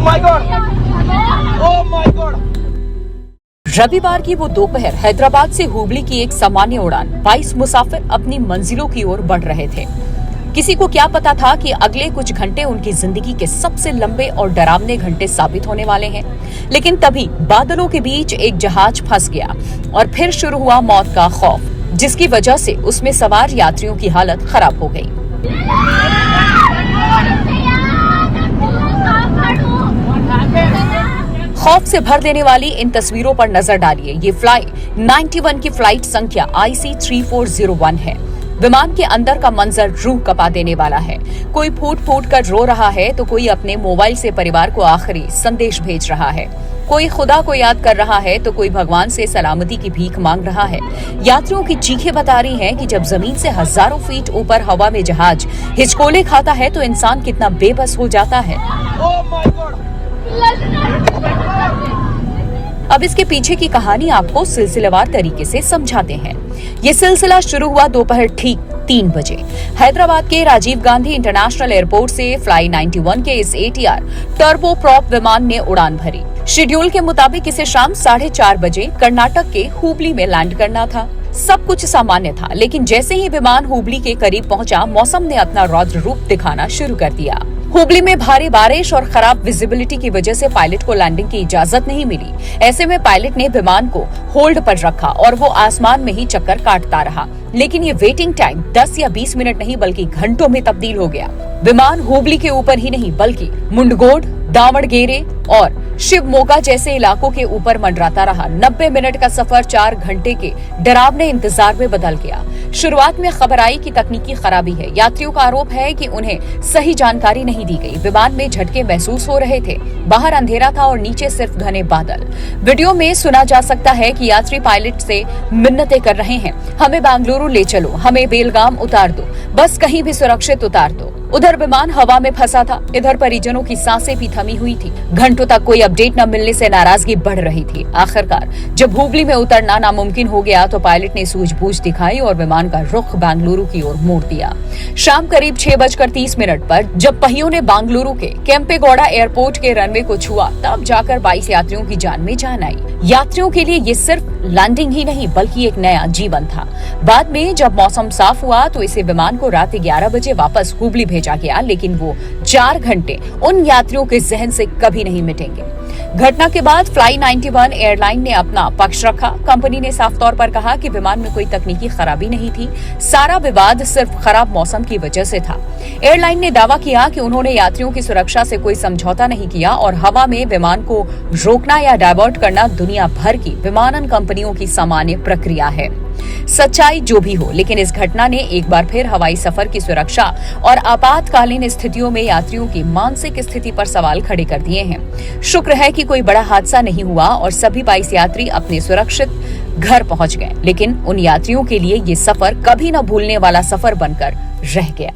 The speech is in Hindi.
my God! Oh my God! रविवार की वो दोपहर हैदराबाद से हुबली की एक सामान्य उड़ान 22 मुसाफिर अपनी मंजिलों की ओर बढ़ रहे थे। किसी को क्या पता था कि अगले कुछ घंटे उनकी जिंदगी के सबसे लंबे और डरावने घंटे साबित होने वाले हैं। लेकिन तभी बादलों के बीच एक जहाज फंस गया और फिर शुरू हुआ मौत का खौफ, जिसकी वजह से उसमें सवार यात्रियों की हालत खराब हो गई। खौफ से भर देने वाली इन तस्वीरों पर नजर डालिए। ये फ्लाई 91 की फ्लाइट संख्या IC3401 है। विमान के अंदर का मंजर रूह कपा देने वाला है। कोई फूट फूट कर रो रहा है तो कोई अपने मोबाइल से परिवार को आखिरी संदेश भेज रहा है। कोई खुदा को याद कर रहा है तो कोई भगवान से सलामती की भीख मांग रहा है। यात्रियों की चीखें बता रही हैं कि जब जमीन से हजारों फीट ऊपर हवा में जहाज हिचकोले खाता है तो इंसान कितना बेबस हो जाता है। Oh my God! अब इसके पीछे की कहानी आपको सिलसिलेवार तरीके से समझाते हैं। ये सिलसिला शुरू हुआ दोपहर ठीक 3 बजे। हैदराबाद के राजीव गांधी इंटरनेशनल एयरपोर्ट से फ्लाई 91 के इस ATR टर्बो प्रॉप विमान ने उड़ान भरी। शेड्यूल के मुताबिक इसे शाम 4:30 बजे कर्नाटक के हुबली में लैंड करना था। सब कुछ सामान्य था, लेकिन जैसे ही विमान हुबली के करीब पहुंचा, मौसम ने अपना रौद्र रूप दिखाना शुरू कर दिया। हुबली में भारी बारिश और खराब विजिबिलिटी की वजह से पायलट को लैंडिंग की इजाजत नहीं मिली। ऐसे में पायलट ने विमान को होल्ड पर रखा और वो आसमान में ही चक्कर काटता रहा। लेकिन ये वेटिंग टाइम 10 या 20 मिनट नहीं बल्कि घंटों में तब्दील हो गया। विमान हुबली के ऊपर ही नहीं बल्कि मुंडगोड, दावणगेरे और शिवमोगा जैसे इलाकों के ऊपर मंडराता रहा। 90 मिनट का सफर 4 घंटे के डरावने इंतजार में बदल गया। शुरुआत में खबर आई कि तकनीकी खराबी है। यात्रियों का आरोप है कि उन्हें सही जानकारी नहीं दी गई। विमान में झटके महसूस हो रहे थे। बाहर अंधेरा था और नीचे सिर्फ घने बादल। वीडियो में सुना जा सकता है कि यात्री पायलट से मिन्नतें कर रहे हैं, हमें बेंगलुरु ले चलो, हमें बेलगाम उतार दो, बस कहीं भी सुरक्षित उतार दो। उधर विमान हवा में फंसा था, इधर परिजनों की सांसें भी थमी हुई थी। घंटों तक कोई अपडेट न मिलने से नाराजगी बढ़ रही थी। आखिरकार जब हुबली में उतरना नामुमकिन हो गया तो पायलट ने सूझबूझ दिखाई और विमान का रुख बेंगलुरु की ओर मोड़ दिया। शाम करीब 6:30 पर जब पहियों ने बेंगलुरु के केम्पेगौड़ा एयरपोर्ट के रनवे को छुआ, तब जाकर 22 यात्रियों की जान में जान आई। यात्रियों के लिए ये सिर्फ लैंडिंग ही नहीं बल्कि एक नया जीवन था। बाद में जब मौसम साफ हुआ तो इसे विमान को रात 11 बजे वापस हुबली भेजा गया, लेकिन वो 4 घंटे उन यात्रियों के जहन से कभी नहीं मिटेंगे। घटना के बाद फ्लाई 91 एयरलाइन ने अपना पक्ष रखा। कंपनी ने साफ तौर पर कहा कि विमान में कोई तकनीकी खराबी नहीं थी, सारा विवाद सिर्फ खराब मौसम की वजह से था। एयरलाइन ने दावा किया कि उन्होंने यात्रियों की सुरक्षा से कोई समझौता नहीं किया और हवा में विमान को रोकना या डायवर्ट करना दुनिया भर की विमानन कंपनियों की सामान्य प्रक्रिया है। सच्चाई जो भी हो, लेकिन इस घटना ने एक बार फिर हवाई सफर की सुरक्षा और आपातकालीन स्थितियों में यात्रियों की मानसिक स्थिति पर सवाल खड़े कर दिए हैं। शुक्र है कि कोई बड़ा हादसा नहीं हुआ और सभी 22 यात्री अपने सुरक्षित घर पहुंच गए, लेकिन उन यात्रियों के लिए ये सफर कभी न भूलने वाला सफर बनकर रह गया।